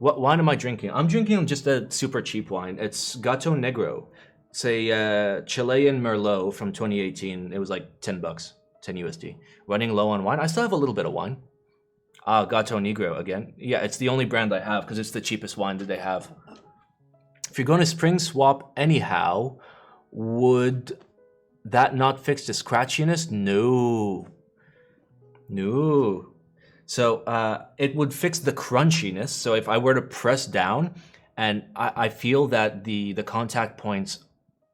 What wine am I drinking? I'm drinking just a super cheap wine. It's Gato Negro. It's a Chilean Merlot from 2018. It was like 10 bucks, 10 USD. Running low on wine. I still have a little bit of wine. Gato Negro again. Yeah, it's the only brand I have because it's the cheapest wine that they have. If you're going to spring swap anyhow, would that not fix the scratchiness? No. No. So it would fix the crunchiness. So if I were to press down and I feel that the contact points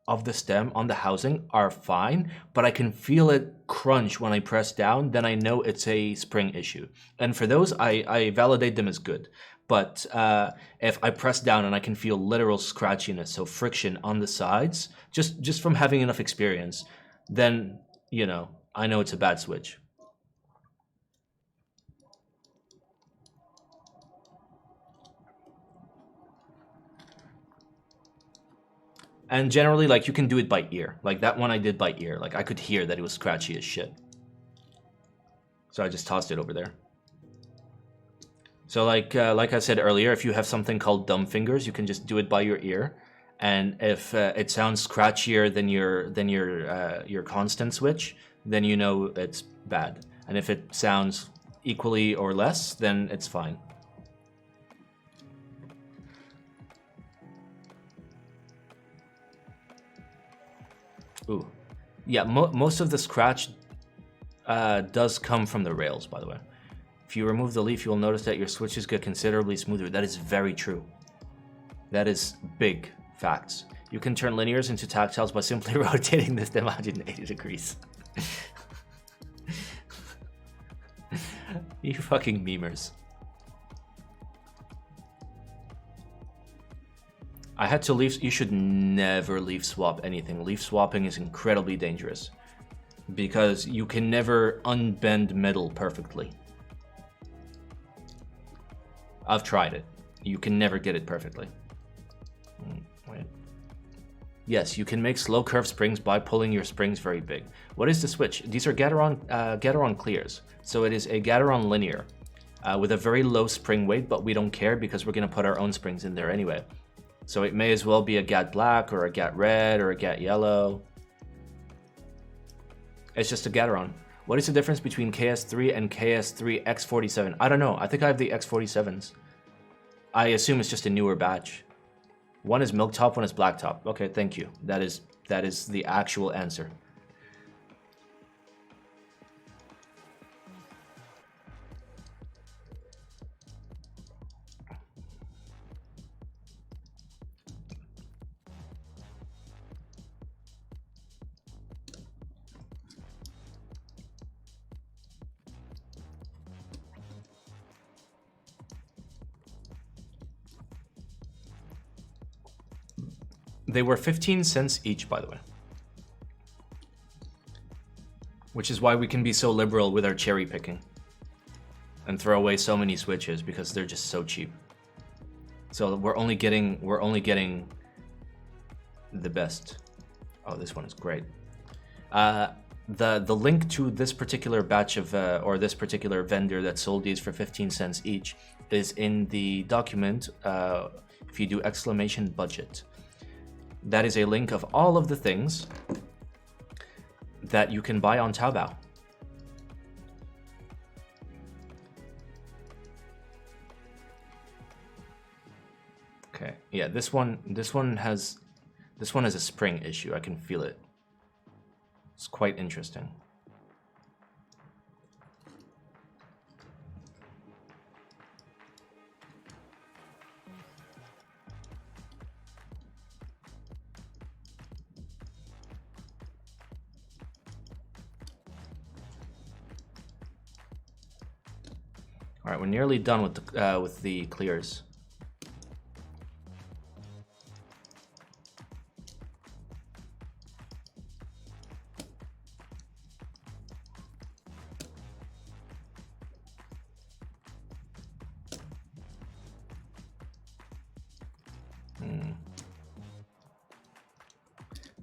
of the stem on the housing are fine, but I can feel it crunch when I press down, then I know it's a spring issue. And for those, I validate them as good. But if I press down and I can feel literal scratchiness, so friction on the sides, just from having enough experience, then, you know, I know it's a bad switch. And generally, like, you can do it by ear. Like, that one I did by ear. Like, I could hear that it was scratchy as shit. So I just tossed it over there. So like I said earlier, if you have something called dumb fingers, you can just do it by your ear. And if it sounds scratchier than your constant switch, then you know it's bad. And if it sounds equally or less, then it's fine. Ooh. Yeah, most of the scratch does come from the rails, by the way. If you remove the leaf, you will notice that your switches get considerably smoother. That is very true. That is big facts. You can turn linears into tactiles by simply rotating this stem 180 degrees. You fucking memers. I had to leaf. You should never leaf swap anything. Leaf swapping is incredibly dangerous because you can never unbend metal perfectly. I've tried it. You can never get it perfectly. Wait. Yes, you can make slow curve springs by pulling your springs very big. What is the switch? These are Gateron clears. So it is a Gateron linear with a very low spring weight, but we don't care because we're going to put our own springs in there anyway. So it may as well be a Gat black or a Gat red or a Gat yellow. It's just a Gateron. What is the difference between KS3 and KS3 X47? I don't know. I think I have the X47s. I assume it's just a newer batch. One is milk top, one is black top. Okay, thank you. That is the actual answer. They were 15 cents each, by the way. Which is why we can be so liberal with our cherry picking. And throw away so many switches because they're just so cheap. So we're only getting the best. Oh, this one is great. The link to this particular batch of or this particular vendor that sold these for 15 cents each is in the document. If you do !budget. That is a link of all of the things that you can buy on Taobao. Okay, yeah, this one has a spring issue. I can feel it. It's quite interesting. All right, we're nearly done with the clears.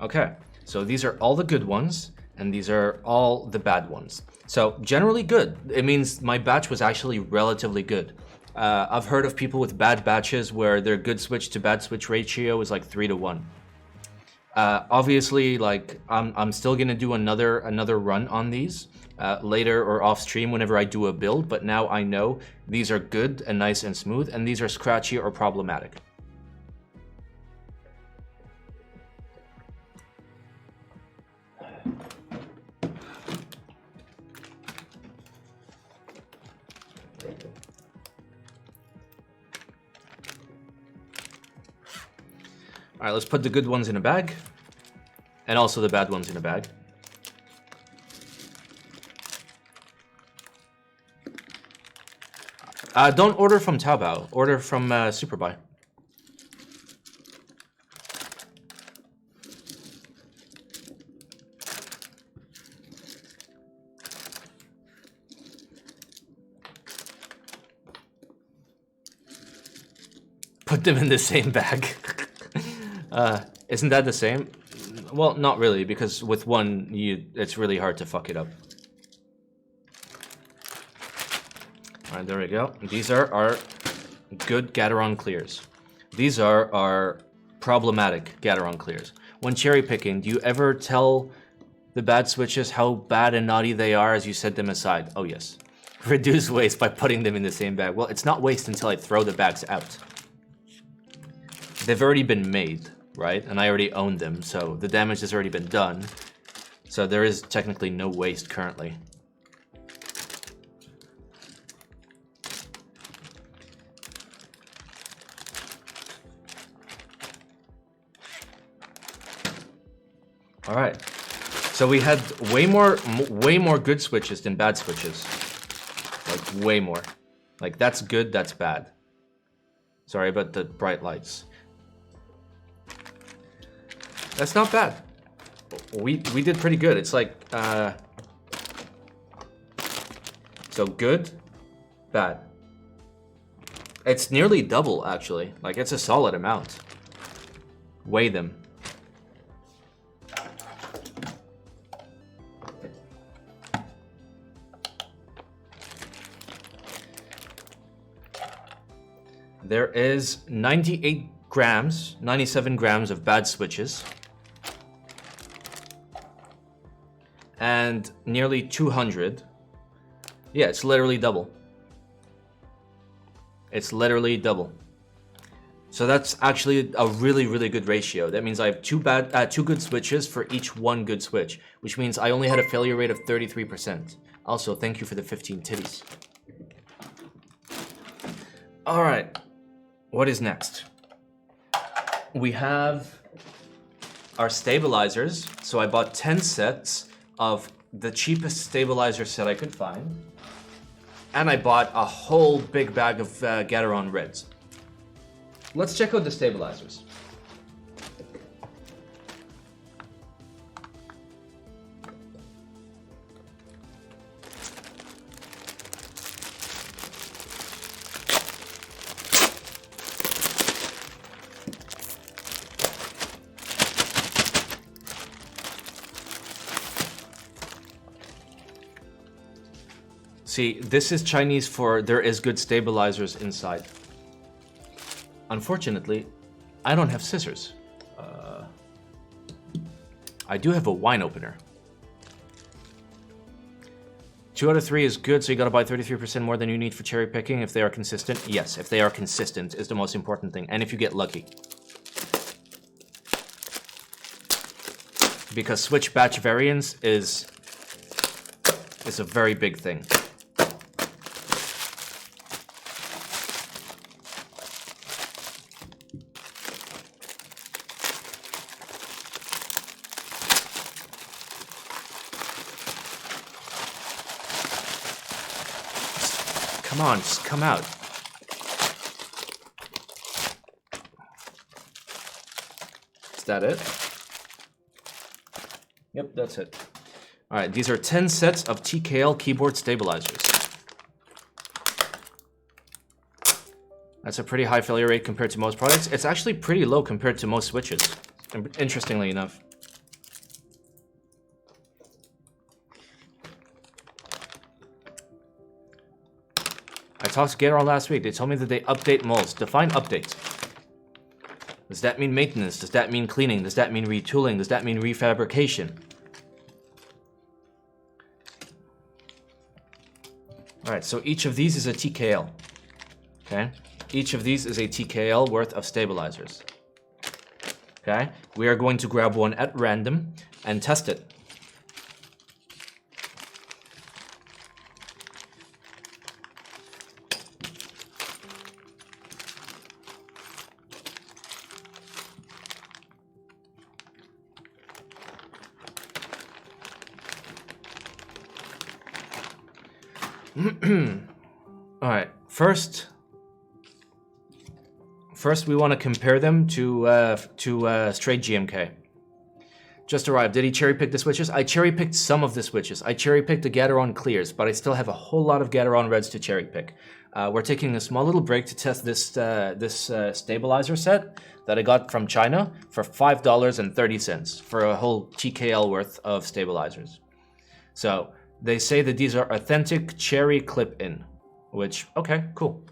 Okay, so these are all the good ones, and these are all the bad ones. So generally good. It means my batch was actually relatively good. I've heard of people with bad batches where their good switch to bad switch ratio is like 3 to 1. Obviously, like I'm still gonna do another run on these later or off stream whenever I do a build. But now I know these are good and nice and smooth, and these are scratchy or problematic. All right, let's put the good ones in a bag, and also the bad ones in a bag. Don't order from Taobao. Order from Superbuy. Put them in the same bag. Isn't that the same? Well, not really, because with one, it's really hard to fuck it up. All right, there we go. These are our good Gateron clears. These are our problematic Gateron clears. When cherry picking, do you ever tell the bad switches how bad and naughty they are as you set them aside? Oh yes. Reduce waste by putting them in the same bag. Well, it's not waste until I throw the bags out. They've already been made, right? And I already own them, so the damage has already been done. So there is technically no waste currently. All right, so we had way more good switches than bad switches. Like way more. Like that's good, that's bad. Sorry about the bright lights. That's not bad. We did pretty good. It's like so good, bad. It's nearly double actually. Like it's a solid amount. Weigh them. There is 98 grams, 97 grams of bad switches. And nearly 200. Yeah, it's literally double. It's literally double. So that's actually a really, really good ratio. That means I have two good switches for each one good switch, which means I only had a failure rate of 33%. Also, thank you for the 15 titties. All right. What is next? We have our stabilizers. So I bought 10 sets of the cheapest stabilizer set I could find. And I bought a whole big bag of Gateron Reds. Let's check out the stabilizers. See, this is Chinese for there is good stabilizers inside. Unfortunately, I don't have scissors. I do have a wine opener. 2 out of 3 is good, so you gotta buy 33% more than you need for cherry picking if they are consistent. Yes, if they are consistent is the most important thing, and if you get lucky. Because switch batch variance is a very big thing. Come on, just come out. Is that it? Yep, that's it. All right, these are 10 sets of TKL keyboard stabilizers. That's a pretty high failure rate compared to most products. It's actually pretty low compared to most switches, interestingly enough. I talked to Gator last week. They told me that they update molds. Define update. Does that mean maintenance? Does that mean cleaning? Does that mean retooling? Does that mean refabrication? All right, so each of these is a TKL. Okay, each of these is a TKL worth of stabilizers. Okay, we are going to grab one at random and test it. All right, first we want to compare them to straight GMK. Just arrived. Did he cherry pick the switches? I cherry picked some of the switches. I cherry picked the Gateron clears, but I still have a whole lot of Gateron reds to cherry pick. We're taking a small little break to test this stabilizer set that I got from China for $5.30 for a whole TKL worth of stabilizers. So they say that these are authentic cherry clip-in, which, okay, cool.